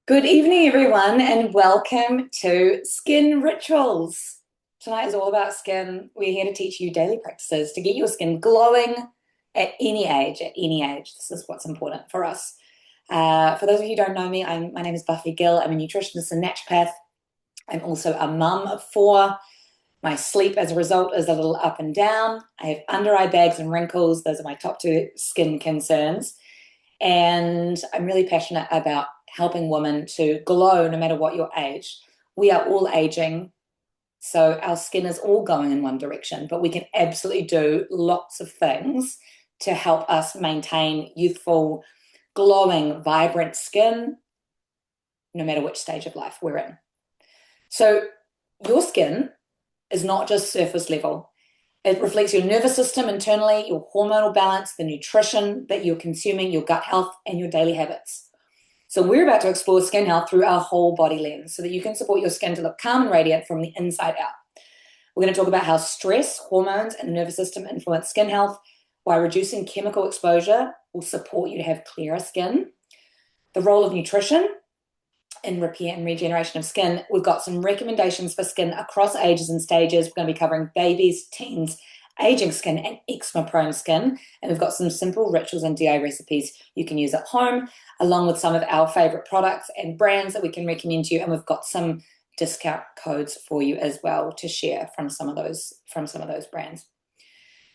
Good evening, everyone, and welcome to Skin Rituals. Tonight is all about skin. We're here to teach you daily practices to get your skin glowing at any age, at any age. This is what's important for us. For those of you who don't know me, my name is Buffy Gill. I'm a nutritionist and naturopath. I'm also a mum of four. My sleep, as a result, is a little up and down. I have under-eye bags and wrinkles. Those are my top two skin concerns. And I'm really passionate about helping women to glow no matter what your age. We are all aging, so our skin is all going in one direction, but we can absolutely do lots of things to help us maintain youthful, glowing, vibrant skin no matter which stage of life we're in. So your skin is not just surface level. It reflects your nervous system internally, your hormonal balance, the nutrition that you're consuming, your gut health, and your daily habits. So we're about to explore skin health through our whole body lens so that you can support your skin to look calm and radiant from the inside out. We're going to talk about how stress, hormones, and the nervous system influence skin health, why reducing chemical exposure will support you to have clearer skin, the role of nutrition in repair and regeneration of skin. We've got some recommendations for skin across ages and stages. We're going to be covering babies, teens, aging skin, and eczema-prone skin. And we've got some simple rituals and DIY recipes you can use at home, along with some of our favorite products and brands that we can recommend to you. And we've got some discount codes for you as well to share from some of those brands.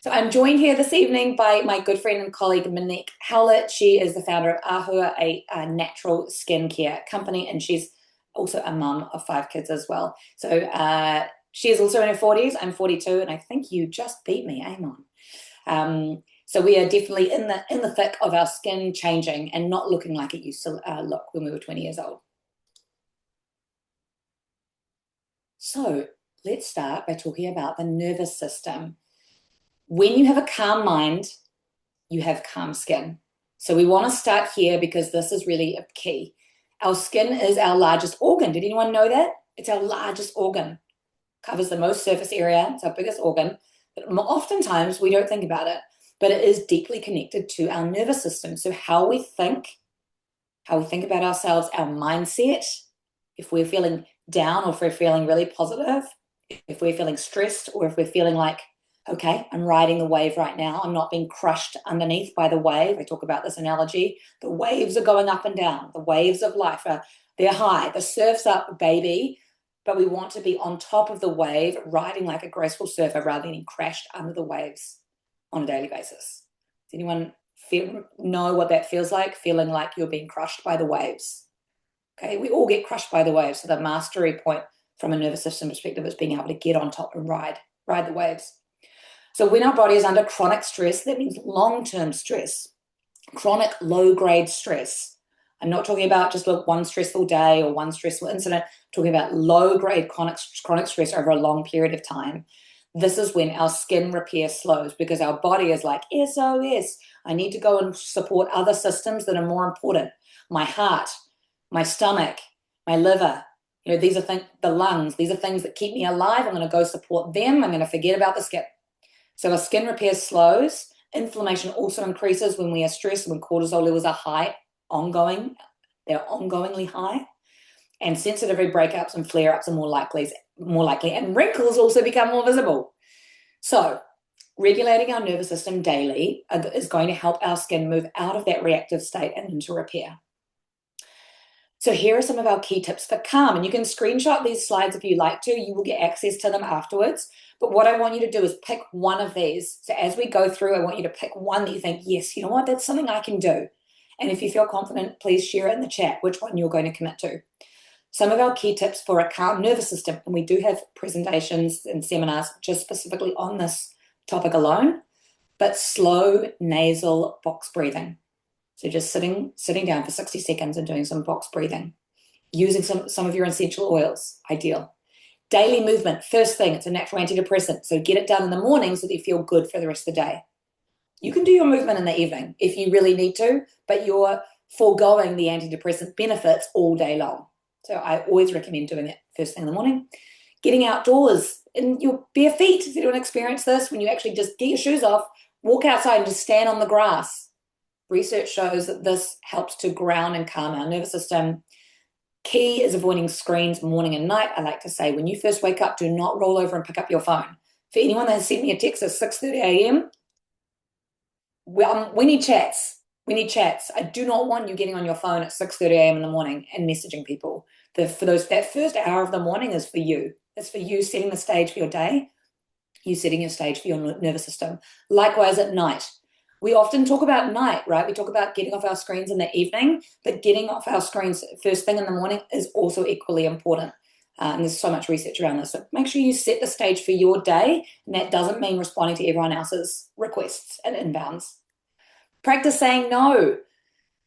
So I'm joined here this evening by my good friend and colleague, Monique Howlett. She is the founder of Ahua, a natural skincare company, and she's also a mum of 5 kids as well. So she is also in her 40s. I'm 42, and I think you just beat me, Amon. So we are definitely in the thick of our skin changing and not looking like it used to look when we were 20 years old. So let's start by talking about the nervous system. When you have a calm mind, you have calm skin. So we want to start here because this is really a key. Our skin is our largest organ. Did anyone know that? It's our largest organ. Covers the most surface area. It's our biggest organ. But oftentimes we don't think about it. But it is deeply connected to our nervous system. So how we think about ourselves, our mindset, if we're feeling down or if we're feeling really positive, if we're feeling stressed or if we're feeling like, okay, I'm riding the wave right now. I'm not being crushed underneath by the wave. I talk about this analogy. The waves are going up and down. The waves of life they're high. The surf's up, baby. But we want to be on top of the wave, riding like a graceful surfer rather than being crashed under the waves on a daily basis. Does anyone know what that feels like? Feeling like you're being crushed by the waves. Okay, we all get crushed by the waves. So the mastery point from a nervous system perspective is being able to get on top and ride the waves. So when our body is under chronic stress, that means long-term stress, chronic low-grade stress. I'm not talking about just one stressful day or one stressful incident. I'm talking about low-grade chronic stress over a long period of time. This is when our skin repair slows because our body is like, SOS, I need to go and support other systems that are more important. My heart, my stomach, my liver, these are the lungs. These are things that keep me alive. I'm going to go support them. I'm going to forget about the skin. So our skin repair slows. Inflammation also increases when we are stressed, when cortisol levels are high, they're ongoingly high. And sensitivity breakups and flare-ups are more likely, and wrinkles also become more visible. So regulating our nervous system daily is going to help our skin move out of that reactive state and into repair. So here are some of our key tips for calm, and you can screenshot these slides if you like to. You will get access to them afterwards. But what I want you to do is pick one of these. So as we go through, I want you to pick one that you think, yes, you know what, that's something I can do. And if you feel confident, please share it in the chat which one you're going to commit to. Some of our key tips for a calm nervous system, and we do have presentations and seminars just specifically on this topic alone, but slow nasal box breathing. So just sitting down for 60 seconds and doing some box breathing. Using some of your essential oils, ideal. Daily movement, first thing, it's a natural antidepressant. So get it done in the morning so that you feel good for the rest of the day. You can do your movement in the evening if you really need to, but you're foregoing the antidepressant benefits all day long. So I always recommend doing it first thing in the morning. Getting outdoors in your bare feet. Has anyone experienced this? When you actually just get your shoes off, walk outside and just stand on the grass. Research shows that this helps to ground and calm our nervous system. Key is avoiding screens morning and night. I like to say when you first wake up, do not roll over and pick up your phone. For anyone that has sent me a text at 6:30 a.m., we need chats. We need chats. I do not want you getting on your phone at 6:30 a.m. in the morning and messaging people. That first hour of the morning is for you. It's for you setting the stage for your day, you setting your stage for your nervous system. Likewise at night. We often talk about night, right? We talk about getting off our screens in the evening, but getting off our screens first thing in the morning is also equally important. And there's so much research around this. So make sure you set the stage for your day, and that doesn't mean responding to everyone else's requests and inbounds. Practice saying no.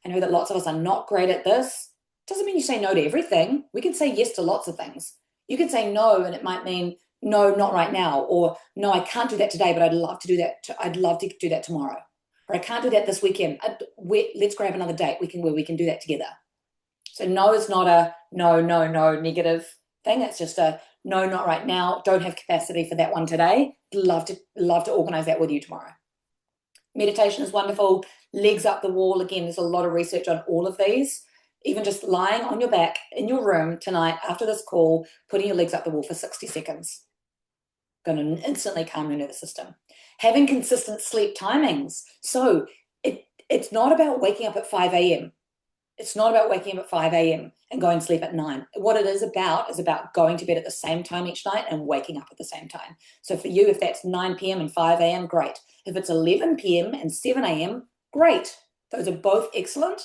I know that lots of us are not great at this. Doesn't mean you say no to everything. We can say yes to lots of things. You can say no, and it might mean no, not right now, or no, I can't do that today, but I'd love to do that. I'd love to do that tomorrow, or I can't do that this weekend. Let's grab another date. Where we can do that together. So no is not a no negative thing. It's just a no, not right now. Don't have capacity for that one today. Love to organize that with you tomorrow. Meditation is wonderful. Legs up the wall. Again, there's a lot of research on all of these. Even just lying on your back in your room tonight after this call, putting your legs up the wall for 60 seconds. Going to instantly calm your nervous system. Having consistent sleep timings. So it's not about waking up at 5 a.m. It's not about waking up at 5 a.m. and going to sleep at 9. What it is about going to bed at the same time each night and waking up at the same time. So for you, if that's 9 p.m. and 5 a.m., great. If it's 11 p.m. and 7 a.m., great. Those are both excellent.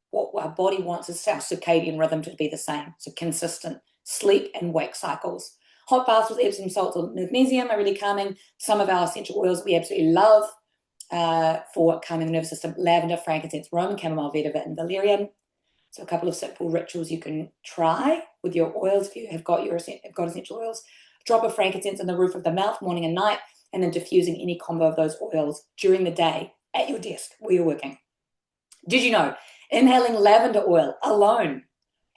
What our body wants is our circadian rhythm to be the same. So consistent sleep and wake cycles. Hot baths with Epsom salts or magnesium are really calming. Some of our essential oils we absolutely love for calming the nervous system: lavender, frankincense, Roman chamomile, vetiver, and valerian. So a couple of simple rituals you can try with your oils if you have got essential oils. Drop of frankincense in the roof of the mouth morning and night, and then diffusing any combo of those oils during the day at your desk where you're working. Did you know inhaling lavender oil alone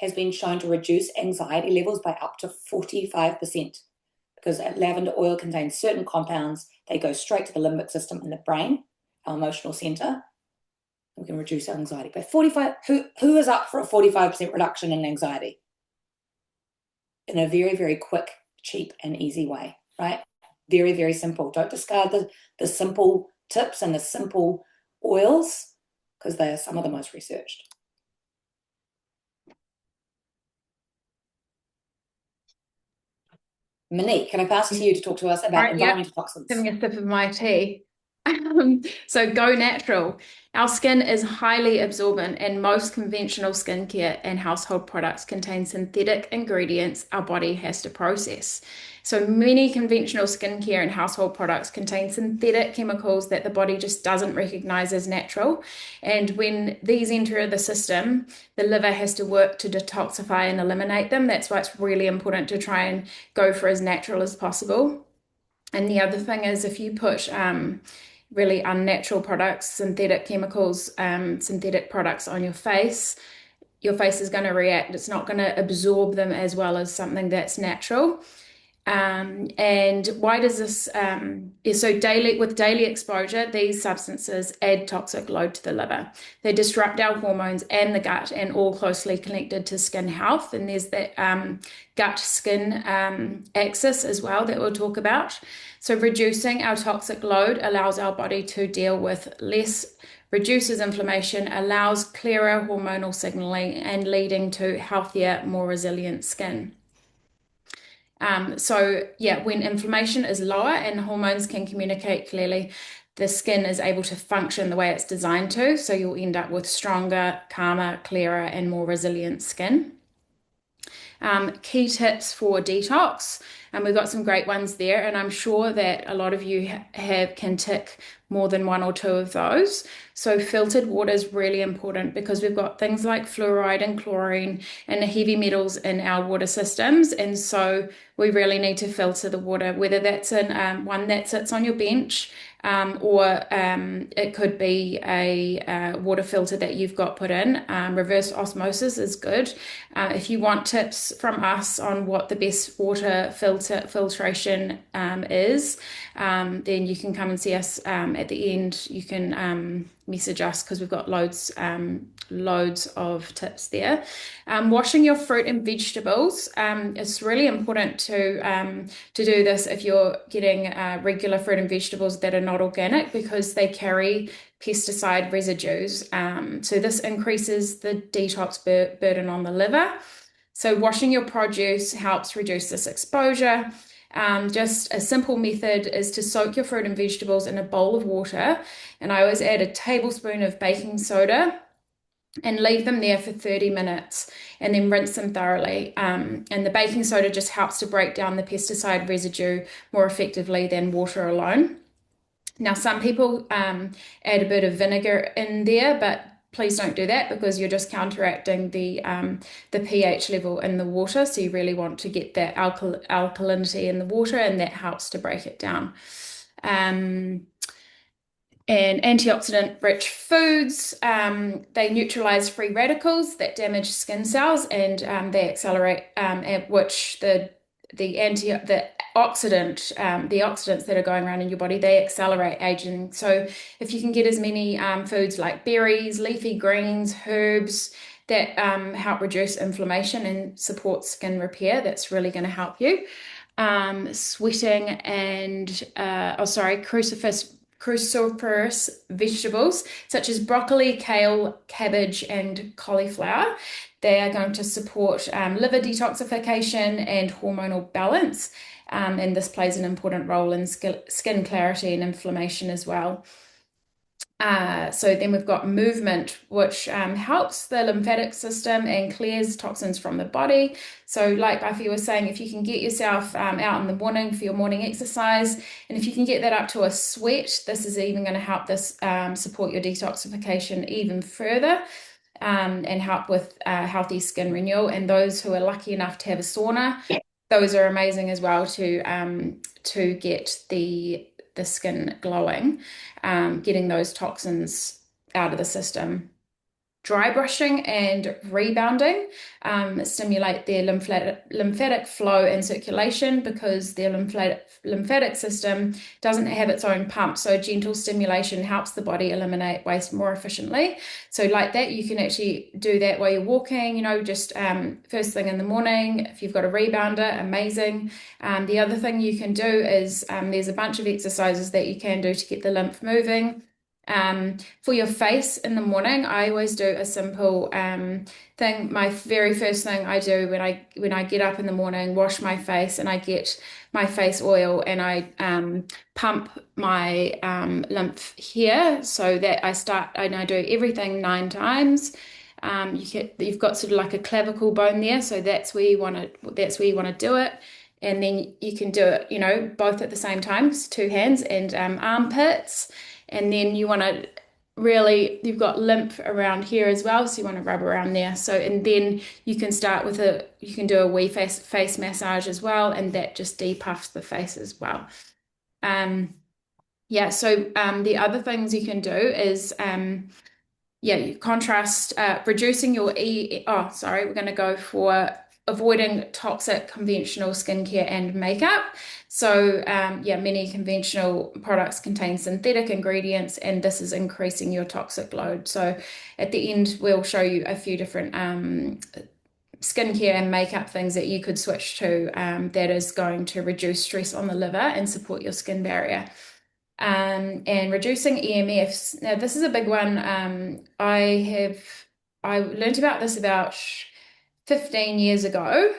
has been shown to reduce anxiety levels by up to 45%? Because lavender oil contains certain compounds, they go straight to the limbic system in the brain, our emotional center. We can reduce our anxiety by 45. Who is up for a 45% reduction in anxiety? In a very, very quick, cheap, and easy way, right? Very, very simple. Don't discard the simple tips and the simple oils, because they are some of the most researched. Monique, can I pass to you to talk to us about environmental toxins? Having a sip of my tea. So go natural. Our skin is highly absorbent, and most conventional skincare and household products contain synthetic ingredients our body has to process. So many conventional skincare and household products contain synthetic chemicals that the body just doesn't recognize as natural. And when these enter the system, the liver has to work to detoxify and eliminate them. That's why it's really important to try and go for as natural as possible. And the other thing is, if you put really unnatural products, synthetic chemicals, synthetic products on your face is going to react. It's not going to absorb them as well as something that's natural. And why does this? So with daily exposure, these substances add toxic load to the liver. They disrupt our hormones and the gut, and all closely connected to skin health. And there's that gut-skin axis as well that we'll talk about. So reducing our toxic load allows our body to deal with less, reduces inflammation, allows clearer hormonal signaling, and leading to healthier, more resilient skin. When inflammation is lower and hormones can communicate clearly, the skin is able to function the way it's designed to. So you'll end up with stronger, calmer, clearer, and more resilient skin. Key tips for detox, and we've got some great ones there, and I'm sure that a lot of you can tick more than one or two of those. So filtered water is really important because we've got things like fluoride and chlorine and the heavy metals in our water systems, and so we really need to filter the water, whether that's in one that sits on your bench, or it could be a water filter that you've got put in. Reverse osmosis is good. If you want tips from us on what the best water filtration is, then you can come and see us at the end. You can message us because we've got loads of tips there. Washing your fruit and vegetables. It's really important to do this if you're getting regular fruit and vegetables that are not organic because they carry pesticide residues. So this increases the detox burden on the liver. So washing your produce helps reduce this exposure. Just a simple method is to soak your fruit and vegetables in a bowl of water, and I always add a tablespoon of baking soda and leave them there for 30 minutes and then rinse them thoroughly. And the baking soda just helps to break down the pesticide residue more effectively than water alone. Now, some people add a bit of vinegar in there, but please don't do that because you're just counteracting the pH level in the water. So you really want to get that alkalinity in the water, and that helps to break it down. And antioxidant-rich foods, they neutralize free radicals that damage skin cells, and they accelerate, at which the oxidants that are going around in your body, they accelerate aging. So if you can get as many foods like berries, leafy greens, herbs that help reduce inflammation and support skin repair, that's really going to help you. Sweating and cruciferous vegetables such as broccoli, kale, cabbage, and cauliflower. They are going to support liver detoxification and hormonal balance, and this plays an important role in skin clarity and inflammation as well. So then we've got movement, which helps the lymphatic system and clears toxins from the body. So like Buffy was saying, if you can get yourself out in the morning for your morning exercise, and if you can get that up to a sweat, this is even going to help this support your detoxification even further. And help with healthy skin renewal. And those who are lucky enough to have a sauna, those are amazing as well to get the skin glowing, getting those toxins out of the system. Dry brushing and rebounding stimulate their lymphatic flow and circulation because their lymphatic system doesn't have its own pump. So gentle stimulation helps the body eliminate waste more efficiently. So like that, you can actually do that while you're walking, just first thing in the morning. If you've got a rebounder, amazing. The other thing you can do is there's a bunch of exercises that you can do to get the lymph moving. For your face in the morning, I always do a simple thing. My very first thing I do when I get up in the morning, wash my face, and I get my face oil and I pump my lymph here so that I start and I do everything 9 times. You've got sort of like a clavicle bone there, so that's where you want to do it. And then you can do it, both at the same time, 2 hands and armpits. And then you want to you've got lymph around here as well, so you want to rub around there. And then you can start with you can do a wee face massage as well, and that just depuffs the face as well. The other things you can do is you contrast, reducing your we're going to go for avoiding toxic conventional skincare and makeup. So many conventional products contain synthetic ingredients, and this is increasing your toxic load. So at the end, we'll show you a few different skincare and makeup things that you could switch to that is going to reduce stress on the liver and support your skin barrier. And reducing EMFs. Now, this is a big one. I learned about this about 15 years ago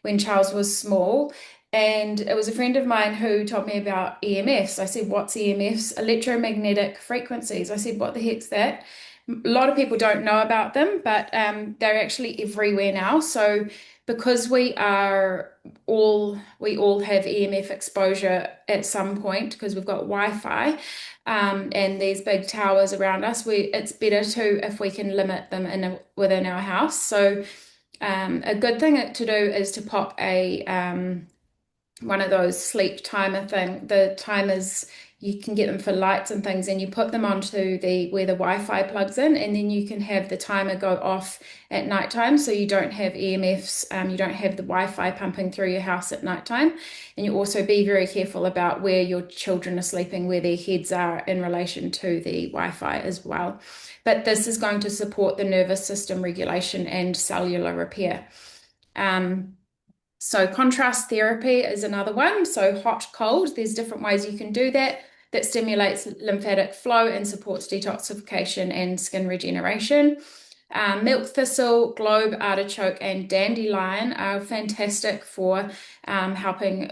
when Charles was small, and it was a friend of mine who told me about EMFs. I said, what's EMFs? Electromagnetic frequencies. I said, what the heck's that? A lot of people don't know about them, but they're actually everywhere now. So because we all have EMF exposure at some point because we've got Wi-Fi and these big towers around us, it's better if we can limit them within our house. So a good thing to do is to pop one of those sleep timer thing. The timers You can get them for lights and things, and you put them onto where the Wi-Fi plugs in, and then you can have the timer go off at nighttime, so you don't have EMFs, you don't have the Wi-Fi pumping through your house at nighttime. And you also be very careful about where your children are sleeping, where their heads are in relation to the Wi-Fi as well. But this is going to support the nervous system regulation and cellular repair. So contrast therapy is another one. So hot, cold, there's different ways you can do that. That stimulates lymphatic flow and supports detoxification and skin regeneration. Milk thistle, globe, artichoke, and dandelion are fantastic for helping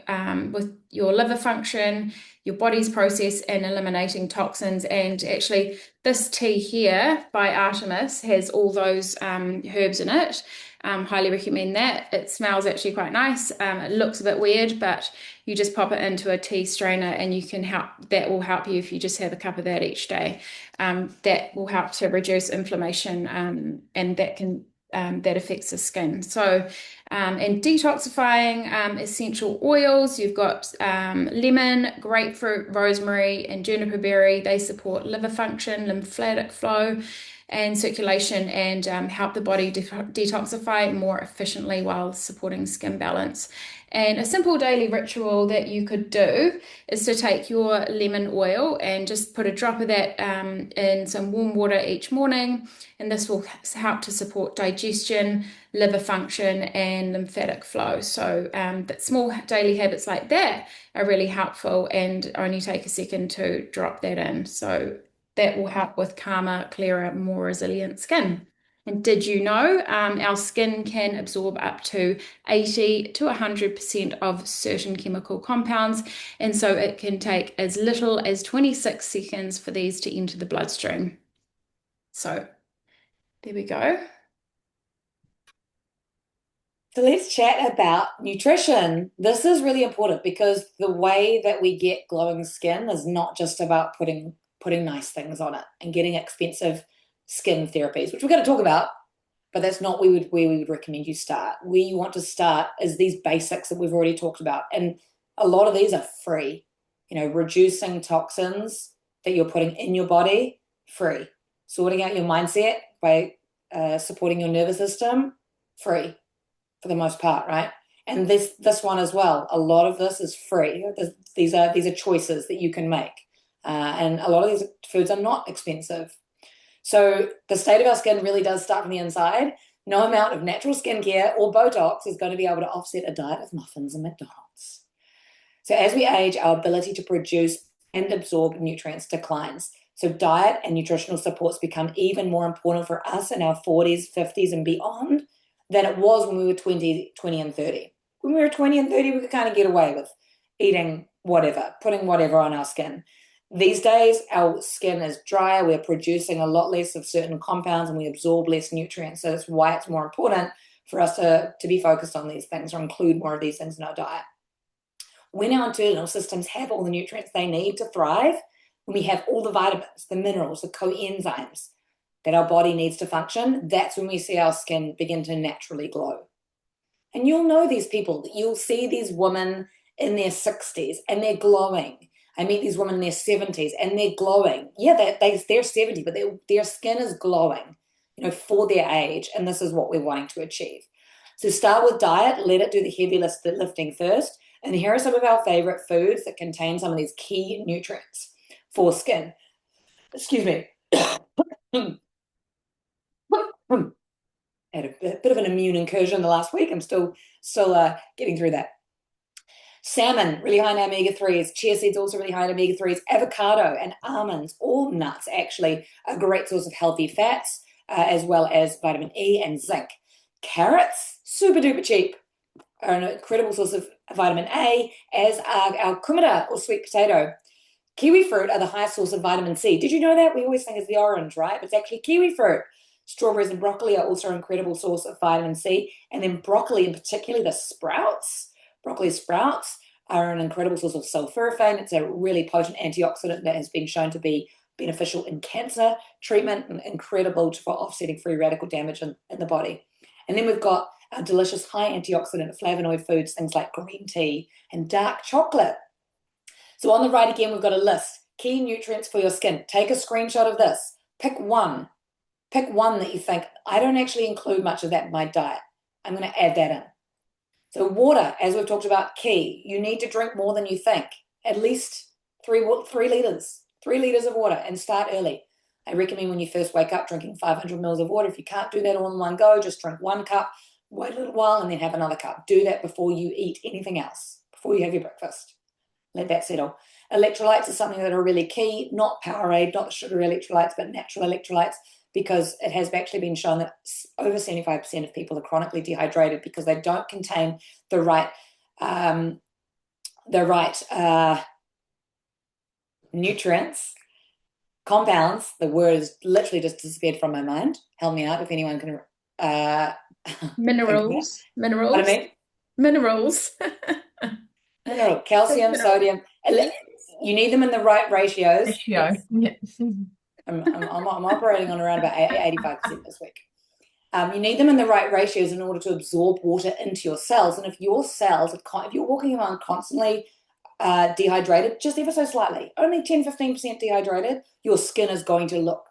with your liver function, your body's process, and eliminating toxins. And actually, this tea here by Artemis has all those herbs in it. Highly recommend that. It smells actually quite nice. It looks a bit weird, but you just pop it into a tea strainer and you can help. That will help you if you just have a cup of that each day. That will help to reduce inflammation, and that affects the skin. So, and detoxifying essential oils, you've got lemon, grapefruit, rosemary, and juniper berry. They support liver function, lymphatic flow, and circulation, and help the body detoxify more efficiently while supporting skin balance. And a simple daily ritual that you could do is to take your lemon oil and just put a drop of that in some warm water each morning, and this will help to support digestion, liver function, and lymphatic flow. So that small daily habits like that are really helpful, and only take a second to drop that in. So that will help with calmer, clearer, more resilient skin. And did you know our skin can absorb up to 80 to 100% of certain chemical compounds? And so it can take as little as 26 seconds for these to enter the bloodstream. So there we go. So let's chat about nutrition. This is really important because the way that we get glowing skin is not just about putting nice things on it and getting expensive skin therapies, which we're going to talk about, but that's not where we would recommend you start. Where you want to start is these basics that we've already talked about. And a lot of these are free. Reducing toxins that you're putting in your body, free. Sorting out your mindset by supporting your nervous system, free for the most part, right? And this one as well. A lot of this is free. These are choices that you can make. And a lot of these foods are not expensive. So the state of our skin really does start from the inside. No amount of natural skincare or Botox is going to be able to offset a diet of muffins and McDonald's. So as we age, our ability to produce and absorb nutrients declines. So diet and nutritional supports become even more important for us in our 40s, 50s, and beyond than it was when we were 20 and 30. When we were 20 and 30, we could kind of get away with eating whatever, putting whatever on our skin. These days, our skin is drier. We're producing a lot less of certain compounds and we absorb less nutrients. So that's why it's more important for us to be focused on these things or include more of these things in our diet. When our internal systems have all the nutrients they need to thrive, when we have all the vitamins, the minerals, the coenzymes that our body needs to function, that's when we see our skin begin to naturally glow. And you'll know these people. You'll see these women in their 60s and they're glowing. I meet these women in their 70s and they're glowing. Yeah, they're 70, but their skin is glowing, for their age. And this is what we're wanting to achieve. So start with diet, let it do the heavy lifting first. And here are some of our favorite foods that contain some of these key nutrients for skin. Excuse me. Had a bit of an immune incursion the last week. I'm still getting through that. Salmon, really high in omega-3s. Chia seeds, also really high in omega-3s. Avocado and almonds, all nuts actually, a great source of healthy fats, as well as vitamin E and zinc. Carrots, super duper cheap, are an incredible source of vitamin A, as are our kumara or sweet potato. Kiwi fruit are the highest source of vitamin C. Did you know that? We always think it's the orange, right? But it's actually kiwi fruit. Strawberries and broccoli are also an incredible source of vitamin C. And then broccoli, and particularly the sprouts, broccoli sprouts are an incredible source of sulforaphane. It's a really potent antioxidant that has been shown to be beneficial in cancer treatment and incredible for offsetting free radical damage in the body. And then we've got our delicious high antioxidant flavonoid foods, things like green tea and dark chocolate. So on the right again, we've got a list. Key nutrients for your skin. Take a screenshot of this. Pick one. Pick one that you think, I don't actually include much of that in my diet. I'm going to add that in. So water, as we've talked about, key. You need to drink more than you think. At least 3 liters. 3 liters of water, and start early. I recommend when you first wake up drinking 500 mils of water. If you can't do that all in one go, just drink 1 cup, wait a little while, and then have another cup. Do that before you eat anything else, before you have your breakfast. Let that settle. Electrolytes is something that are really key, not Powerade, not the sugary electrolytes, but natural electrolytes, because it has actually been shown that over 75% of people are chronically dehydrated because they don't contain the right nutrients, compounds. The word is literally just disappeared from my mind. Help me out if anyone can think of that. What I mean? Minerals. Calcium, Mineral. sodium. You need them in the right ratios. Ratio. Yes. I'm operating on around about 85% this week. You need them in the right ratios in order to absorb water into your cells. And if your cells, if you're walking around constantly dehydrated, just ever so slightly, only 10-15% dehydrated, your skin is going to look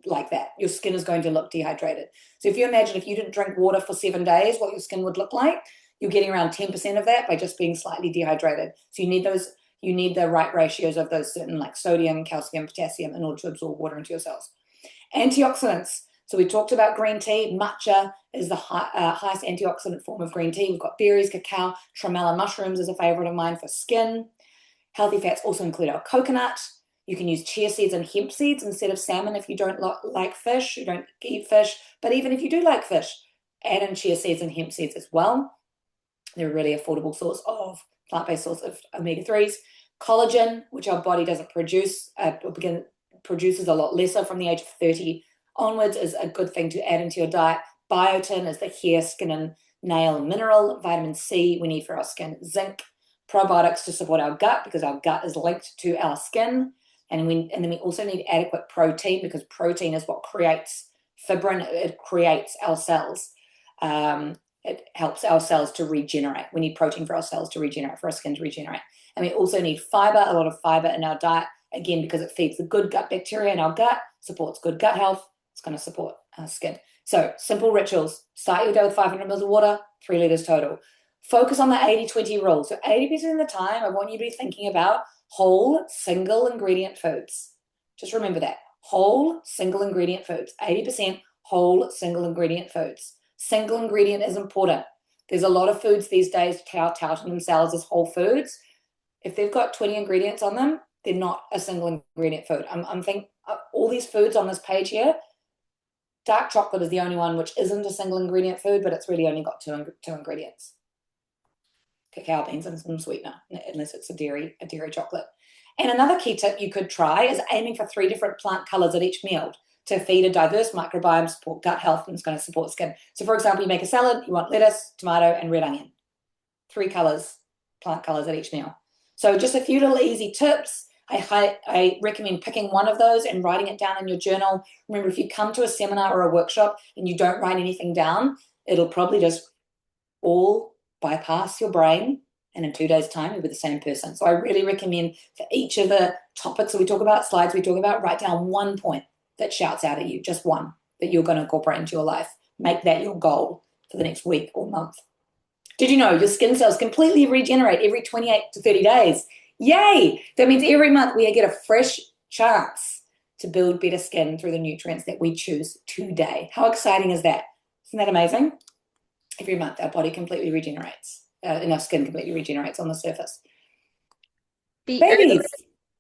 like that. Your skin is going to look dehydrated. So if you imagine if you didn't drink water for 7 days, what your skin would look like, you're getting around 10% of that by just being slightly dehydrated. So you need the right ratios of those certain, like sodium, calcium, potassium, in order to absorb water into your cells. Antioxidants. So we talked about green tea. Matcha is the highest antioxidant form of green tea. We've got berries, cacao, tremella mushrooms is a favorite of mine for skin. Healthy fats also include our coconut. You can use chia seeds and hemp seeds instead of salmon if you don't like fish, you don't eat fish. But even if you do like fish, add in chia seeds and hemp seeds as well. They're a really affordable source of plant-based source of omega-3s. Collagen, which our body doesn't produce, produces a lot lesser from the age of 30 onwards, is a good thing to add into your diet. Biotin is the hair, skin, and nail mineral. Vitamin C we need for our skin. Zinc. Probiotics to support our gut, because our gut is linked to our skin. And then we also need adequate protein, because protein is what creates fibrin. It creates our cells. It helps our cells to regenerate. We need protein for our cells to regenerate, for our skin to regenerate. And we also need fiber, a lot of fiber in our diet, again, because it feeds the good gut bacteria in our gut, supports good gut health. It's going to support our skin. So simple rituals. Start your day with 500 mils of water, 3 liters total. Focus on the 80-20 rule. So 80% of the time, I want you to be thinking about whole, single ingredient foods. Just remember that. Whole, single ingredient foods. 80% whole, single ingredient foods. Single ingredient is important. There's a lot of foods these days touting themselves as whole foods. If they've got 20 ingredients on them, they're not a single ingredient food. I'm thinking all these foods on this page here, dark chocolate is the only one which isn't a single ingredient food, but it's really only got two ingredients. Cacao beans and some sweetener, unless it's a dairy chocolate. And another key tip you could try is aiming for 3 different plant colors at each meal to feed a diverse microbiome, support gut health, and it's going to support skin. So for example, you make a salad, you want lettuce, tomato, and red onion. 3 colors, plant colors at each meal. So just a few little easy tips. I recommend picking one of those and writing it down in your journal. Remember, if you come to a seminar or a workshop and you don't write anything down, it'll probably just all bypass your brain, and in 2 days' time, you'll be the same person. So I really recommend for each of the topics that we talk about, slides we talk about, write down one point that shouts out at you, just one that you're going to incorporate into your life. Make that your goal for the next week or month. Did you know your skin cells completely regenerate every 28 to 30 days? Yay! That means every month we get a fresh chance to build better skin through the nutrients that we choose today. How exciting is that? Isn't that amazing? Every month our body completely regenerates, and our skin completely regenerates on the surface. Babies!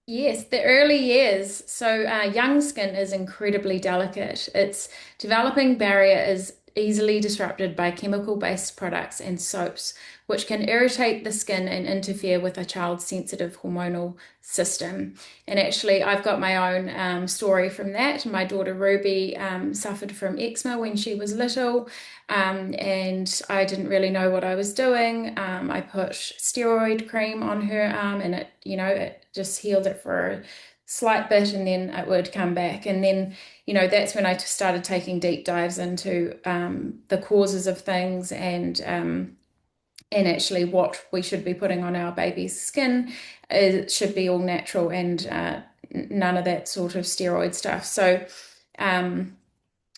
Yes, the early years. So young skin is incredibly delicate. Its developing barrier is easily disrupted by chemical-based products and soaps, which can irritate the skin and interfere with a child's sensitive hormonal system. And actually, I've got my own story from that. My daughter Ruby suffered from eczema when she was little, and I didn't really know what I was doing. I put steroid cream on her arm, and it just healed it for a slight bit, and then it would come back. And then, that's when I started taking deep dives into the causes of things, and And actually, what we should be putting on our baby's skin should be all natural and none of that sort of steroid stuff. So, um,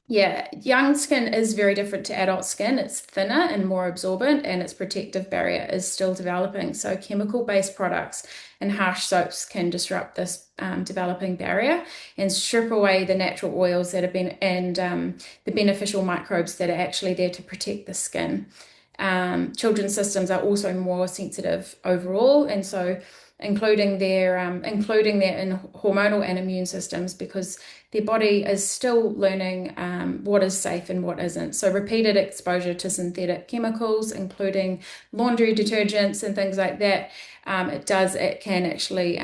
yeah, young skin is very different to adult skin. It's thinner and more absorbent, and its protective barrier is still developing. So, chemical-based products and harsh soaps can disrupt this developing barrier and strip away the natural oils that have been and the beneficial microbes that are actually there to protect the skin. Children's systems are also more sensitive overall, and so including their hormonal and immune systems, because their body is still learning what is safe and what isn't. So repeated exposure to synthetic chemicals, including laundry detergents and things like that, it can actually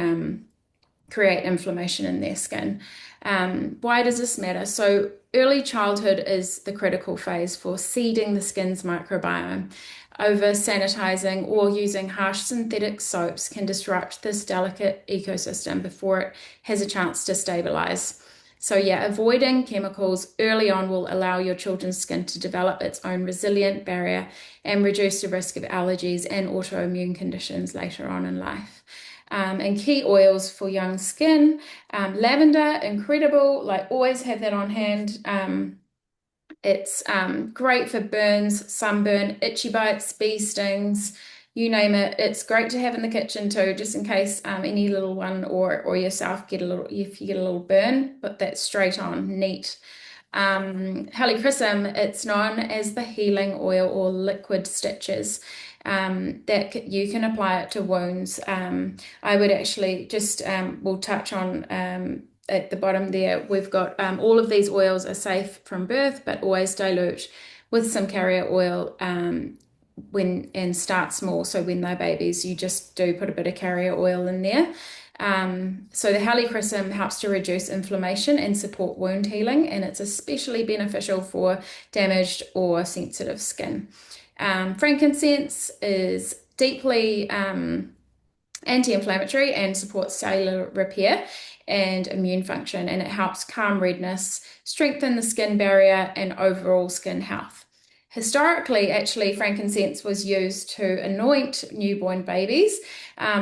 create inflammation in their skin. Why does this matter? So early childhood is the critical phase for seeding the skin's microbiome. Over sanitizing or using harsh synthetic soaps can disrupt this delicate ecosystem before it has a chance to stabilize. So yeah, avoiding chemicals early on will allow your children's skin to develop its own resilient barrier and reduce the risk of allergies and autoimmune conditions later on in life. And key oils for young skin. Lavender, incredible, like always have that on hand. It's great for burns, sunburn, itchy bites, bee stings, you name it. It's great to have in the kitchen too, just in case any little one or yourself get a little, if you get a little burn, put that straight on, neat. Helichrysum, it's known as the healing oil or liquid stitches. That you can apply it to wounds. I would actually just, we'll touch on at the bottom there, we've got all of these oils are safe from birth, but always dilute with some carrier oil and start small. So when they're babies, you just do put a bit of carrier oil in there. So the helichrysum helps to reduce inflammation and support wound healing, and it's especially beneficial for damaged or sensitive skin. Frankincense is deeply anti-inflammatory and supports cellular repair and immune function, and it helps calm redness, strengthen the skin barrier, and overall skin health. Historically, actually, frankincense was used to anoint newborn babies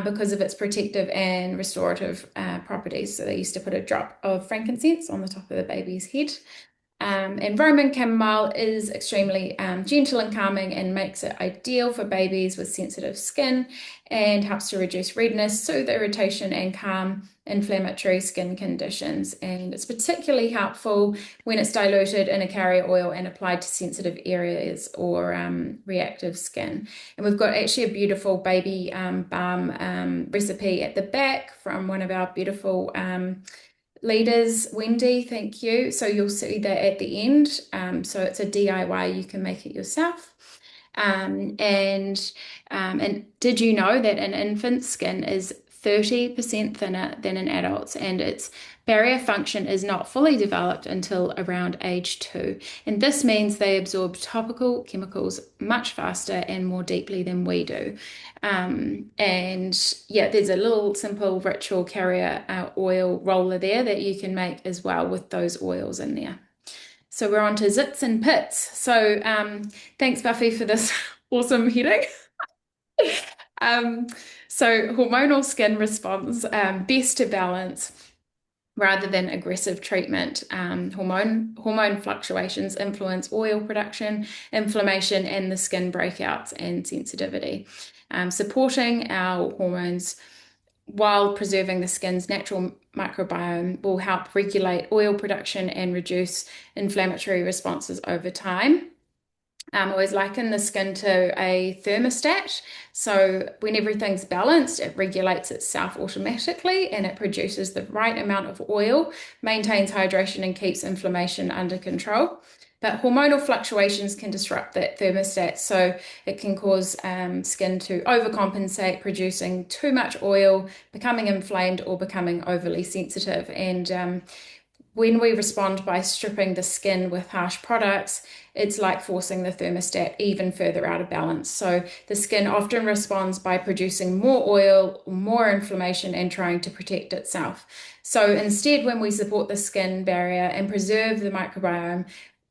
because of its protective and restorative properties. So they used to put a drop of frankincense on the top of the baby's head. And Roman chamomile is extremely gentle and calming and makes it ideal for babies with sensitive skin and helps to reduce redness, soothe irritation, and calm inflammatory skin conditions. And it's particularly helpful when it's diluted in a carrier oil and applied to sensitive areas or reactive skin. And we've got actually a beautiful baby balm recipe at the back from one of our beautiful leaders, Wendy, thank you. So you'll see that at the end. So it's a DIY, you can make it yourself. And did you know that an infant's skin is 30% thinner than an adult's, and its barrier function is not fully developed until around age 2. And this means they absorb topical chemicals much faster and more deeply than we do. And yeah, there's a little simple ritual carrier oil roller there that you can make as well with those oils in there. So we're on to zits and pits. So thanks, Buffy, for this awesome heading. So hormonal skin response, best to balance rather than aggressive treatment. Hormone fluctuations influence oil production, inflammation, and the skin breakouts and sensitivity. Supporting our hormones while preserving the skin's natural microbiome will help regulate oil production and reduce inflammatory responses over time. I always liken the skin to a thermostat. So when everything's balanced, it regulates itself automatically and it produces the right amount of oil, maintains hydration, and keeps inflammation under control. But hormonal fluctuations can disrupt that thermostat, so it can cause skin to overcompensate, producing too much oil, becoming inflamed, or becoming overly sensitive. And when we respond by stripping the skin with harsh products, it's like forcing the thermostat even further out of balance. So the skin often responds by producing more oil, more inflammation, and trying to protect itself. So instead, when we support the skin barrier and preserve the microbiome,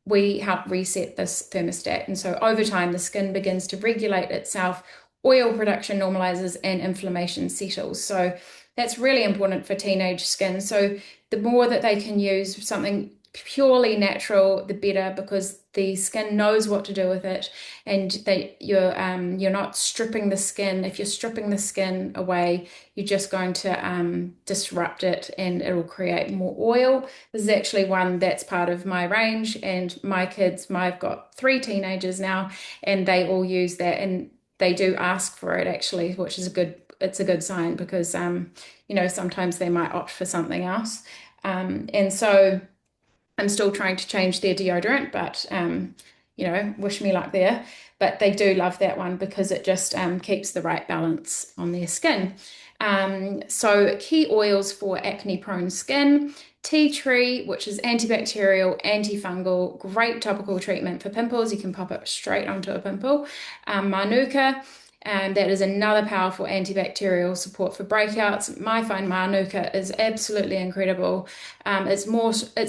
we help reset this thermostat. And so over time, the skin begins to regulate itself, oil production normalizes, and inflammation settles. So that's really important for teenage skin. So the more that they can use something purely natural, the better, because the skin knows what to do with it, and you're not stripping the skin. If you're stripping the skin away, you're just going to disrupt it, and it'll create more oil. This is actually one that's part of my range, and my kids, I've got 3 teenagers now, and they all use that, and they do ask for it actually, which is it's a good sign, because sometimes they might opt for something else. And so I'm still trying to change their deodorant, but wish me luck there. But they do love that one because it just keeps the right balance on their skin. So key oils for acne-prone skin: tea tree, which is antibacterial, antifungal, great topical treatment for pimples. You can pop it straight onto a pimple. Manuka. That is another powerful antibacterial support for breakouts. I find Manuka is absolutely incredible. It's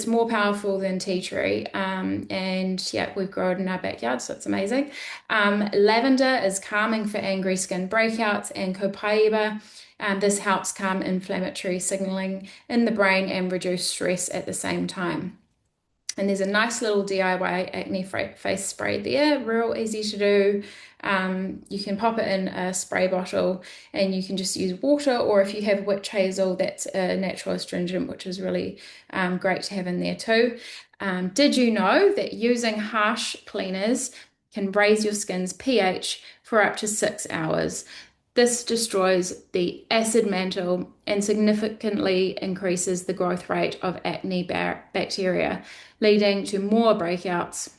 more powerful than tea tree. And yeah, we've grown it in our backyard, so it's amazing. Lavender is calming for angry skin breakouts, and copaiba. This helps calm inflammatory signaling in the brain and reduce stress at the same time. And there's a nice little DIY acne face spray there, real easy to do. You can pop it in a spray bottle, and you can just use water, or if you have witch hazel, that's a natural astringent, which is really great to have in there too. Did you know that using harsh cleaners can raise your skin's pH for up to 6 hours? This destroys the acid mantle and significantly increases the growth rate of acne bacteria, leading to more breakouts,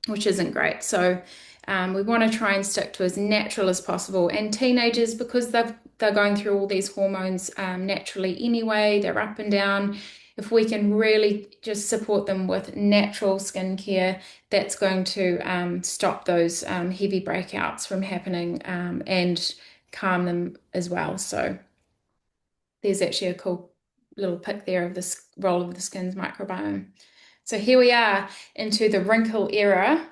which isn't great. So we want to try and stick to as natural as possible. And teenagers, because they're going through all these hormones naturally anyway, they're up and down. If we can really just support them with natural skincare, that's going to stop those heavy breakouts from happening and calm them as well. So there's actually a cool little pic there of the role of the skin's microbiome. So here we are into the wrinkle era.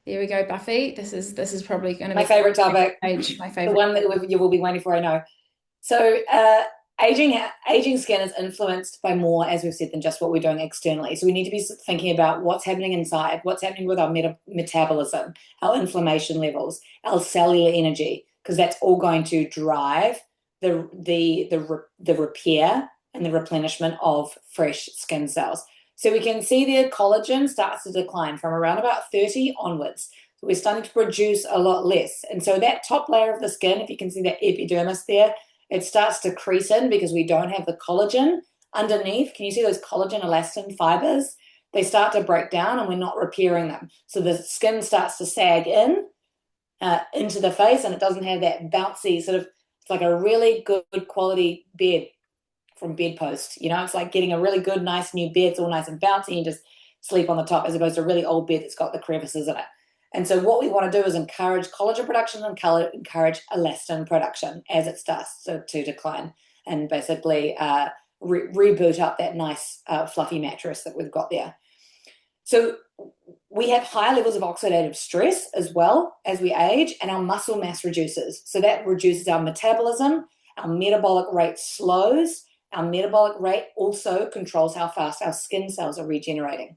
There we go, Buffy. This is probably going to be my favorite topic. My favorite. The one that you will be waiting for, I know. So aging skin is influenced by more, as we've said, than just what we're doing externally. So we need to be thinking about what's happening inside, what's happening with our metabolism, our inflammation levels, our cellular energy, because that's all going to drive the repair and the replenishment of fresh skin cells. So we can see their collagen starts to decline from around about 30 onwards. So we're starting to produce a lot less. And so that top layer of the skin, if you can see that epidermis there, it starts to crease in because we don't have the collagen underneath. Can you see those collagen elastin fibers? They start to break down and we're not repairing them. So the skin starts to sag into the face, and it doesn't have that bouncy sort of, it's like a really good quality bed from Bedpost. It's like getting a really good, nice new bed. It's all nice and bouncy and just sleep on the top, as opposed to a really old bed that's got the crevices in it. And so what we want to do is encourage collagen production and encourage elastin production as it starts to decline, and basically reboot up that nice fluffy mattress that we've got there. So we have higher levels of oxidative stress as well as we age, and our muscle mass reduces. So that reduces our metabolism, our metabolic rate slows. Our metabolic rate also controls how fast our skin cells are regenerating.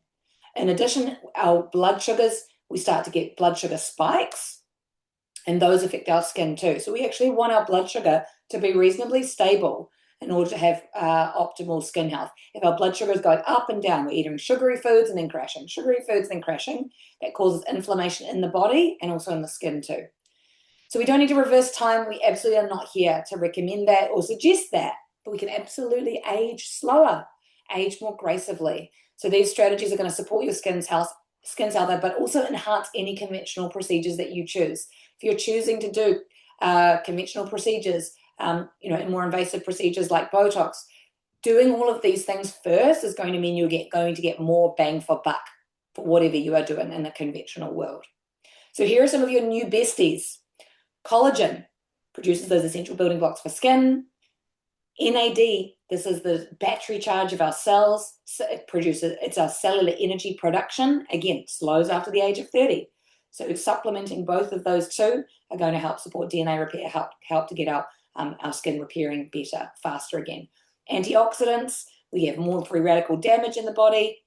In addition, our blood sugars, we start to get blood sugar spikes, and those affect our skin too. So we actually want our blood sugar to be reasonably stable in order to have optimal skin health. If our blood sugar is going up and down, we're eating sugary foods and then crashing, that causes inflammation in the body and also in the skin too. So we don't need to reverse time. We absolutely are not here to recommend that or suggest that, but we can absolutely age slower, age more gracefully. So these strategies are going to support your skin's health, but also enhance any conventional procedures that you choose. If you're choosing to do conventional procedures, and more invasive procedures like Botox, doing all of these things first is going to mean you're going to get more bang for buck for whatever you are doing in the conventional world. So here are some of your new besties. Collagen produces those essential building blocks for skin. NAD, this is the battery charge of our cells. So it's our cellular energy production. Again, slows after the age of 30. So supplementing both of those two are going to help support DNA repair, help to get our skin repairing better, faster again. Antioxidants, we have more free radical damage in the body.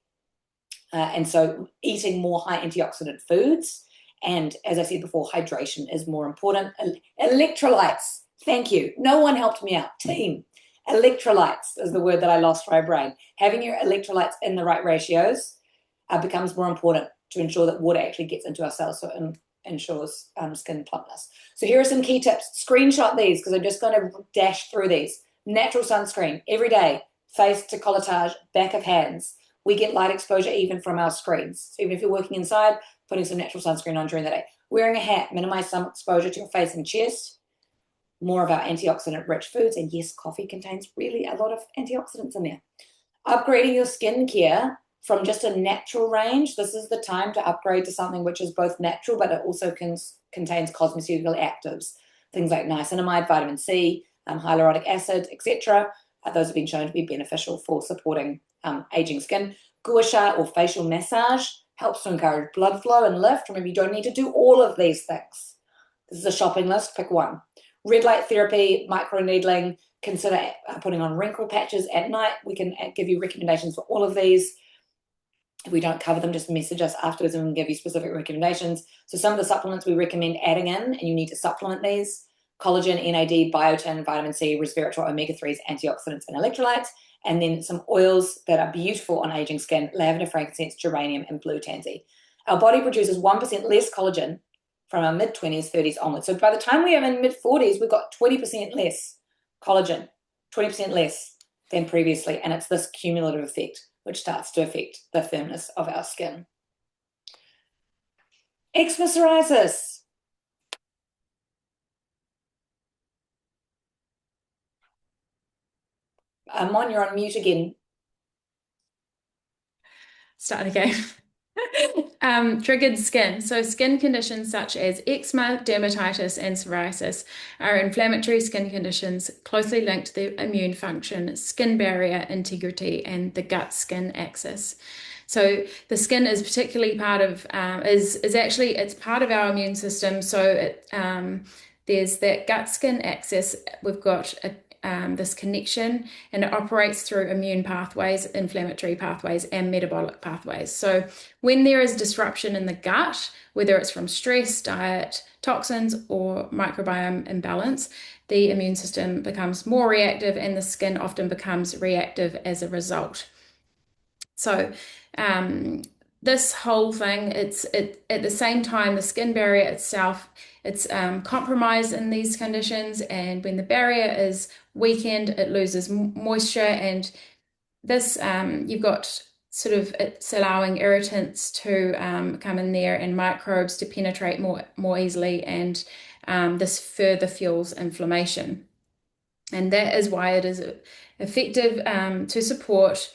And so eating more high antioxidant foods. And as I said before, hydration is more important. Electrolytes, thank you. No one helped me out. Team. Electrolytes is the word that I lost for my brain. Having your electrolytes in the right ratios becomes more important to ensure that water actually gets into our cells, so it ensures skin plumpness. So here are some key tips. Screenshot these because I'm just going to dash through these. Natural sunscreen every day, face to colletage, back of hands. We get light exposure even from our screens. So even if you're working inside, putting some natural sunscreen on during the day. Wearing a hat, minimize some exposure to your face and chest. More of our antioxidant-rich foods. And yes, coffee contains really a lot of antioxidants in there. Upgrading your skincare from just a natural range. This is the time to upgrade to something which is both natural, but it also contains cosmeceutical actives. Things like niacinamide, vitamin C, hyaluronic acid, etc. Those have been shown to be beneficial for supporting aging skin. Gua sha or facial massage helps to encourage blood flow and lift. Remember, you don't need to do all of these things. This is a shopping list, pick one. Red light therapy, microneedling, consider putting on wrinkle patches at night. We can give you recommendations for all of these. If we don't cover them, just message us afterwards and we can give you specific recommendations. So some of the supplements we recommend adding in, and you need to supplement these: collagen, NAD, biotin, vitamin C, resveratrol, omega-3s, antioxidants, and electrolytes. And then some oils that are beautiful on aging skin: lavender, frankincense, geranium, and blue tansy. Our body produces 1% less collagen from our mid-20s, 30s onwards. So by the time we are in mid-40s, we've got 20% less collagen, 20% less than previously. And it's this cumulative effect which starts to affect the firmness of our skin. Eczema, psoriasis. Mon, you're on mute again. Start again. Triggered skin. So skin conditions such as eczema, dermatitis, and psoriasis are inflammatory skin conditions closely linked to the immune function, skin barrier integrity, and the gut-skin axis. So the skin is particularly part of it's part of our immune system. So there's that gut-skin axis. We've got this connection, and it operates through immune pathways, inflammatory pathways, and metabolic pathways. So when there is disruption in the gut, whether it's from stress, diet, toxins, or microbiome imbalance, the immune system becomes more reactive and the skin often becomes reactive as a result. So this whole thing, at the same time, the skin barrier itself, it's compromised in these conditions, and when the barrier is weakened, it loses moisture, and this you've got sort of, it's allowing irritants to come in there and microbes to penetrate more easily, and this further fuels inflammation. And that is why it is effective to support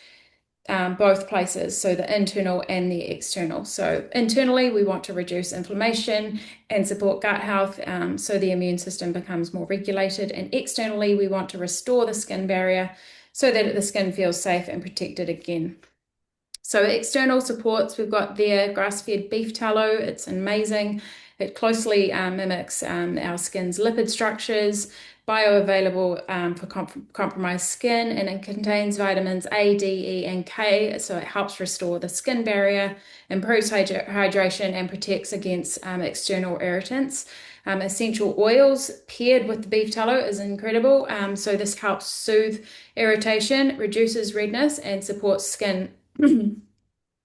both places, so the internal and the external. So internally, we want to reduce inflammation and support gut health, so the immune system becomes more regulated. And externally, we want to restore the skin barrier so that the skin feels safe and protected again. So external supports, we've got there grass-fed beef tallow. It's amazing. It closely mimics our skin's lipid structures, bioavailable for compromised skin, and it contains vitamins A, D, E, and K, so it helps restore the skin barrier, improves hydration, and protects against external irritants. Essential oils paired with the beef tallow is incredible. So this helps soothe irritation, reduces redness, and supports skin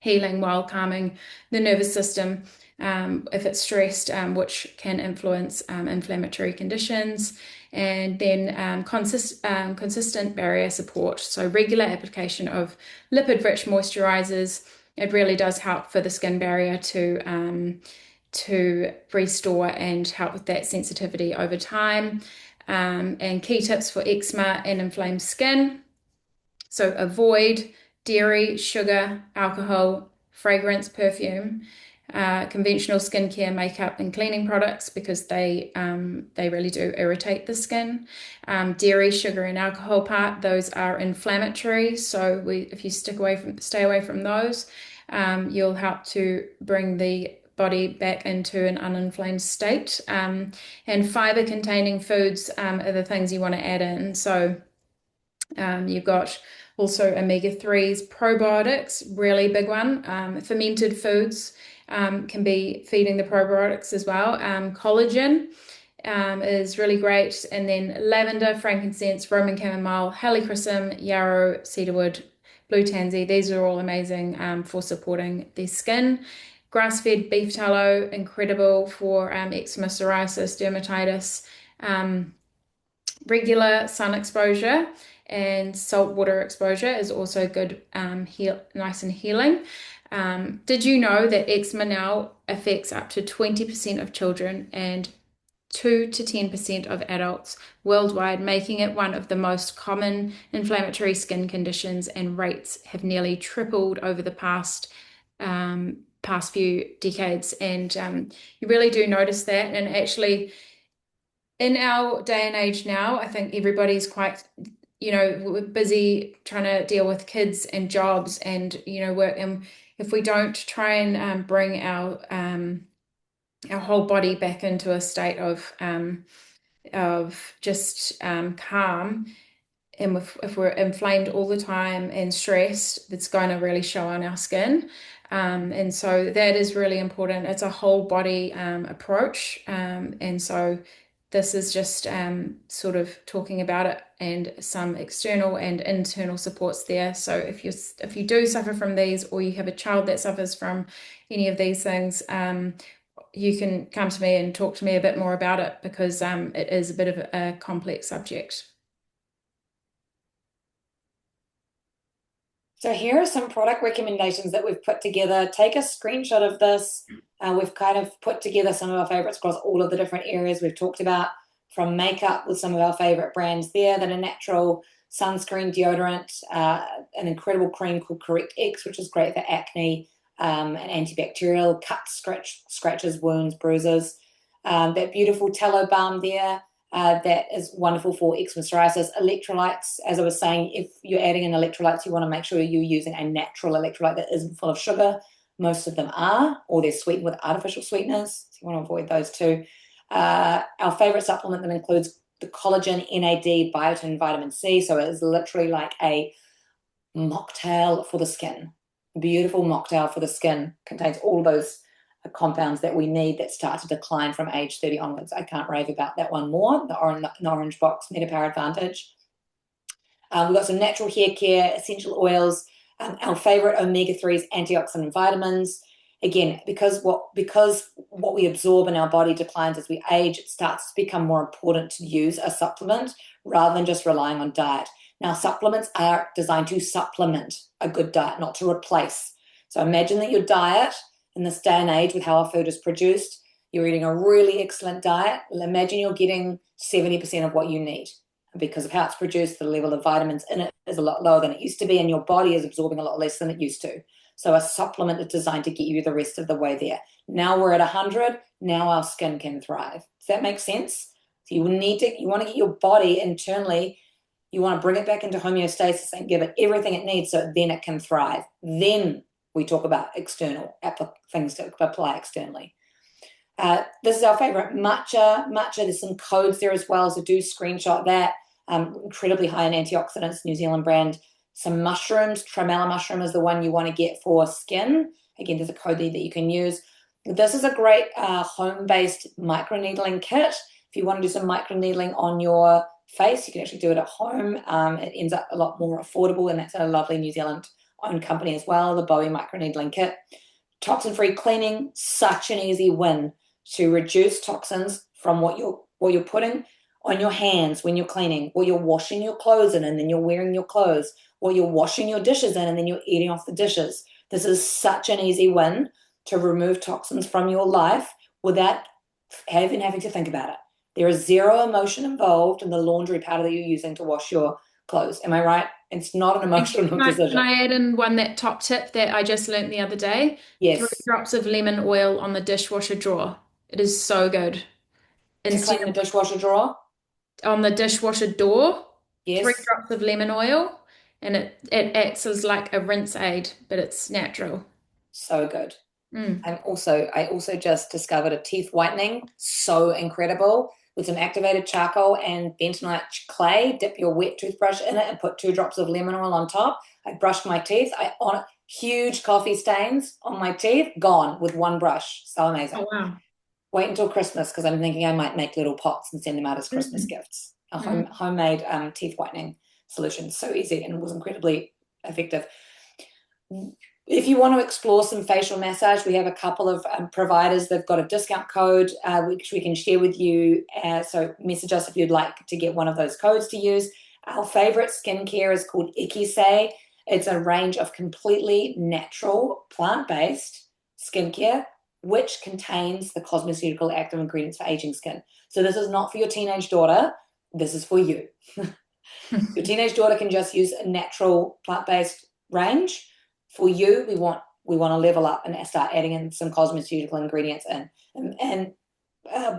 healing while calming the nervous system if it's stressed, which can influence inflammatory conditions. And then consistent barrier support. So regular application of lipid-rich moisturizers. It really does help for the skin barrier to restore and help with that sensitivity over time. And key tips for eczema and inflamed skin. So avoid dairy, sugar, alcohol, fragrance, perfume. conventional skincare, makeup, and cleaning products because they really do irritate the skin. Dairy, sugar, and alcohol those are inflammatory. So if you stay away from those, you'll help to bring the body back into an uninflamed state. And fiber-containing foods are the things you want to add in. So you've got also omega-3s, probiotics, really big one. Fermented foods can be feeding the probiotics as well. Collagen is really great. And then lavender, frankincense, Roman chamomile, helichrysum, yarrow, cedarwood, blue tansy. These are all amazing for supporting the skin. Grass-fed beef tallow, incredible for eczema, psoriasis, dermatitis. Regular sun exposure and saltwater exposure is also good, nice and healing. Did you know that eczema now affects up to 20% of children and 2 to 10% of adults worldwide, making it one of the most common inflammatory skin conditions, and rates have nearly tripled over the past few decades. And you really do notice that. And actually, in our day and age now, I think everybody's quite, busy trying to deal with kids and jobs and, work. And if we don't try and bring our whole body back into a state of just calm, and if we're inflamed all the time and stressed, that's going to really show on our skin. And so that is really important. It's a whole body approach. And so this is just sort of talking about it and some external and internal supports there. So if you do suffer from these, or you have a child that suffers from any of these things, you can come to me and talk to me a bit more about it, because it is a bit of a complex subject. So here are some product recommendations that we've put together. Take a screenshot of this. We've kind of put together some of our favorites across all of the different areas we've talked about, from makeup with some of our favorite brands there that are natural, sunscreen, deodorant, an incredible cream called Correct X, which is great for acne, and antibacterial, cuts, scratches, wounds, bruises. That beautiful tallow balm there, that is wonderful for eczema, psoriasis. Electrolytes, as I was saying, if you're adding in electrolytes, you want to make sure you're using a natural electrolyte that isn't full of sugar. Most of them are, or they're sweetened with artificial sweeteners, so you want to avoid those too. Our favorite supplement that includes the collagen, NAD, biotin, vitamin C, so it is literally like a mocktail for the skin. Beautiful mocktail for the skin. Contains all those compounds that we need that start to decline from age 30 onwards. I can't rave about that one more. The orange box, Metapower Advantage. We've got some natural hair care, essential oils, our favorite omega-3s, antioxidant and vitamins. Again, because what we absorb in our body declines as we age, it starts to become more important to use a supplement rather than just relying on diet. Now, supplements are designed to supplement a good diet, not to replace. So imagine that your diet in this day and age, with how our food is produced, you're eating a really excellent diet. Well, imagine you're getting 70% of what you need. Because of how it's produced, the level of vitamins in it is a lot lower than it used to be, and your body is absorbing a lot less than it used to. So a supplement is designed to get you the rest of the way there. Now we're at 100. Now our skin can thrive. Does that make sense? So you want to get your body internally, you want to bring it back into homeostasis and give it everything it needs so then it can thrive. Then we talk about external things to apply externally. This is our favorite, matcha. There's some codes there as well, so do screenshot that. Incredibly high in antioxidants, New Zealand brand. Some mushrooms, tremella mushroom is the one you want to get for skin. Again, there's a code there that you can use. This is a great home-based microneedling kit. If you want to do some microneedling on your face, you can actually do it at home. It ends up a lot more affordable, and that's a lovely New Zealand-owned company as well, the Bowie microneedling kit. Toxin-free cleaning, such an easy win to reduce toxins from what you're putting on your hands when you're cleaning, what you're washing your clothes in and then you're wearing your clothes, what you're washing your dishes in and then you're eating off the dishes. This is such an easy win to remove toxins from your life without even having to think about it. There is zero emotion involved in the laundry powder that you're using to wash your clothes. Am I right? It's not an And emotional can decision. I add in that top tip that I just learned the other day? Three Yes. drops of lemon oil on the dishwasher drawer. It is so good. To Instead clean the of dishwasher drawer? on the dishwasher door, three Yes. drops of lemon oil, and it acts as like a rinse aid, but it's natural. So good. Mm. I also just discovered a teeth whitening, so incredible, with some activated charcoal and bentonite clay. Dip your wet toothbrush in it and put 2 drops of lemon oil on top. I brushed my teeth. I on huge coffee stains on my teeth, gone with one brush. So Oh amazing. wow. Wait until Christmas because I'm thinking I might make little pots and send them out as Christmas Mm. gifts. A Mm. homemade teeth whitening solution. So easy and was incredibly effective. If you want to explore some facial massage, we have a couple of providers. They've got a discount code which we can share with you. So message us if you'd like to get one of those codes to use. Our favorite skincare is called Ikisei. It's a range of completely natural, plant-based skincare, which contains the cosmeceutical active ingredients for aging skin. So this is not for your teenage daughter. This is for you. Your teenage daughter can just use a natural plant-based range. For you, we want to level up and start adding in some cosmeceutical ingredients in. And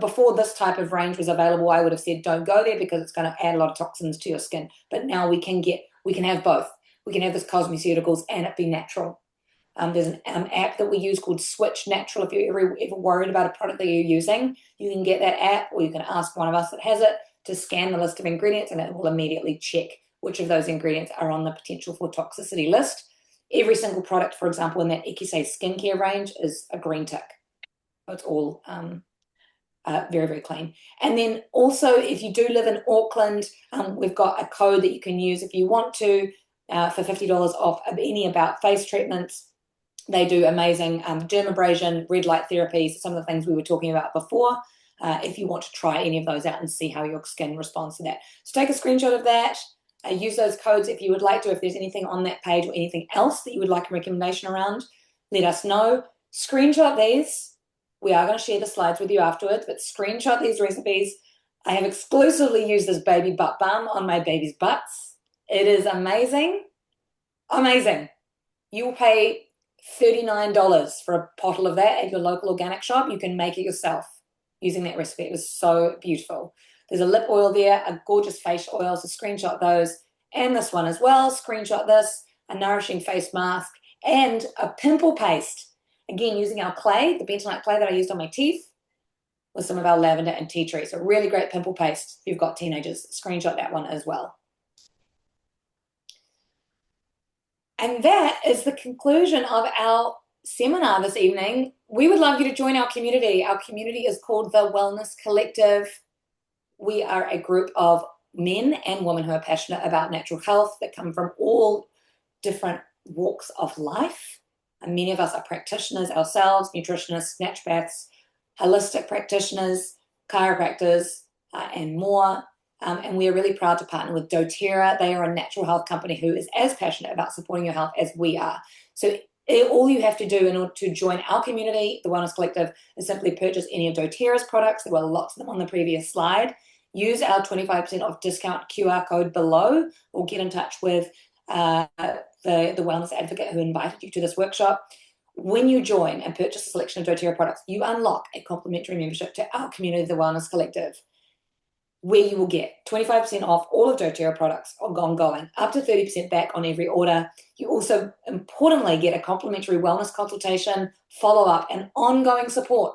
before this type of range was available, I would have said don't go there because it's going to add a lot of toxins to your skin. But now we can have both. We can have this cosmeceuticals and it be natural. There's an app that we use called Switch Natural. If you're ever worried about a product that you're using, you can get that app or you can ask one of us that has it to scan the list of ingredients and it will immediately check which of those ingredients are on the potential for toxicity list. Every single product, for example, in that Ikisei skincare range is a green tick. It's all very, very clean. And then also, if you do live in Auckland, we've got a code that you can use if you want to for $50 off of any About Face treatments. They do amazing dermabrasion, red light therapies, some of the things we were talking about before. If you want to try any of those out and see how your skin responds to that. So take a screenshot of that. Use those codes if you would like to. If there's anything on that page or anything else that you would like a recommendation around, let us know. Screenshot these. We are going to share the slides with you afterwards, but screenshot these recipes. I have exclusively used this baby butt balm on my baby's butts. It is amazing. Amazing. You will pay $39 for a bottle of that at your local organic shop. You can make it yourself using that recipe. It was so beautiful. There's a lip oil there, a gorgeous face oil, so screenshot those. And this one as well, screenshot this, a nourishing face mask, and a pimple paste. Again, using our clay, the bentonite clay that I used on my teeth, with some of our lavender and tea tree. So really great pimple paste if you've got teenagers. Screenshot that one as well. And that is the conclusion of our seminar this evening. We would love you to join our community. Our community is called the Wellness Collective. We are a group of men and women who are passionate about natural health that come from all different walks of life. And many of us are practitioners ourselves, nutritionists, naturopaths, holistic practitioners, chiropractors, and more. And we are really proud to partner with doTERRA. They are a natural health company who is as passionate about supporting your health as we are. So all you have to do in order to join our community, the Wellness Collective, is simply purchase any of doTERRA's products. There were lots of them on the previous slide. Use our 25% off discount QR code below, or get in touch with the wellness advocate who invited you to this workshop. When you join and purchase a selection of doTERRA products, you unlock a complimentary membership to our community, the Wellness Collective, where you will get 25% off all of doTERRA products ongoing, up to 30% back on every order. You also, importantly, get a complimentary wellness consultation, follow-up, and ongoing support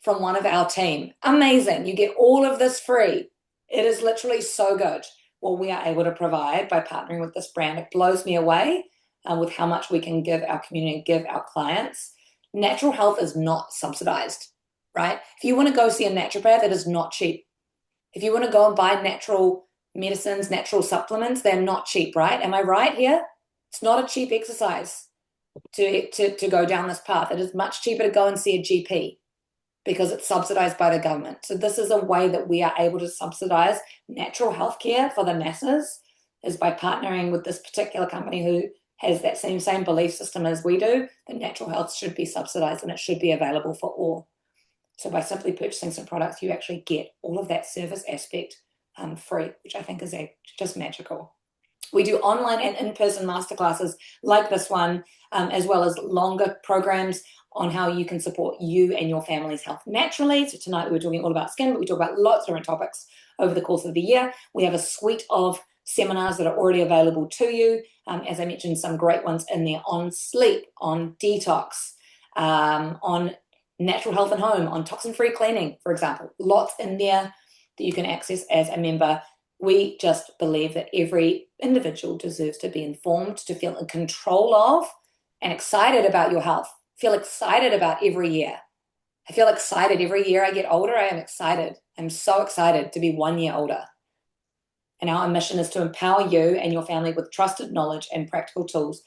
from one of our team. Amazing. You get all of this free. It is literally so good what we are able to provide by partnering with this brand. It blows me away with how much we can give our community, give our clients. Natural health is not subsidized, right? If you want to go see a naturopath, it is not cheap. If you want to go and buy natural medicines, natural supplements, they're not cheap, right? Am I right here? It's not a cheap exercise to go down this path. It is much cheaper to go and see a GP because it's subsidized by the government. So this is a way that we are able to subsidize natural healthcare for the masses, is by partnering with this particular company who has that same belief system as we do, that natural health should be subsidized and it should be available for all. So by simply purchasing some products, you actually get all of that service aspect free, which I think is just magical. We do online and in-person masterclasses like this one, as well as longer programs on how you can support you and your family's health naturally. So tonight we were talking all about skin, but we talk about lots of different topics over the course of the year. We have a suite of seminars that are already available to you. As I mentioned, some great ones in there on sleep, on detox, on natural health and home, on toxin-free cleaning, for example. Lots in there that you can access as a member. We just believe that every individual deserves to be informed, to feel in control of and excited about your health. Feel excited about every year. I feel excited every year I get older. I am excited. I'm so excited to be 1 year older. And our mission is to empower you and your family with trusted knowledge and practical tools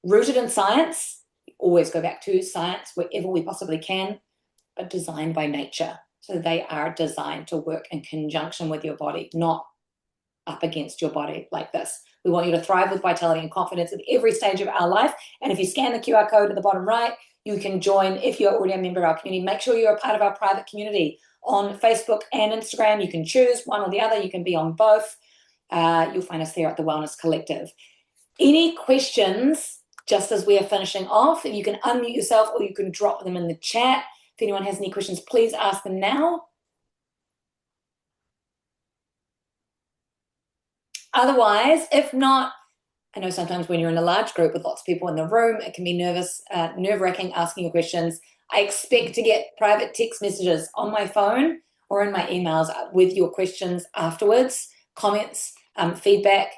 rooted in science. Always go back to science wherever we possibly can, but designed by nature. So they are designed to work in conjunction with your body, not up against your body like this. We want you to thrive with vitality and confidence at every stage of our life. And if you scan the QR code at the bottom right, you can join. If you're already a member of our community, make sure you're a part of our private community on Facebook and Instagram. You can choose one or the other. You can be on both. You'll find us there at the Wellness Collective. Any questions, just as we are finishing off, you can unmute yourself or you can drop them in the chat. If anyone has any questions, please ask them now. Otherwise, if not, I know sometimes when you're in a large group with lots of people in the room, it can be nerve-wracking asking your questions. I expect to get private text messages on my phone or in my emails with your questions afterwards, comments, feedback,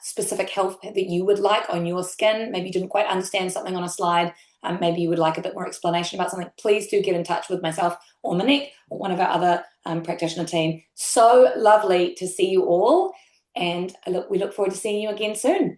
specific help that you would like on your skin. Maybe you didn't quite understand something on a slide. Maybe you would like a bit more explanation about something. Please do get in touch with myself or Monique or one of our other practitioner team. So lovely to see you all. And we look forward to seeing you again soon.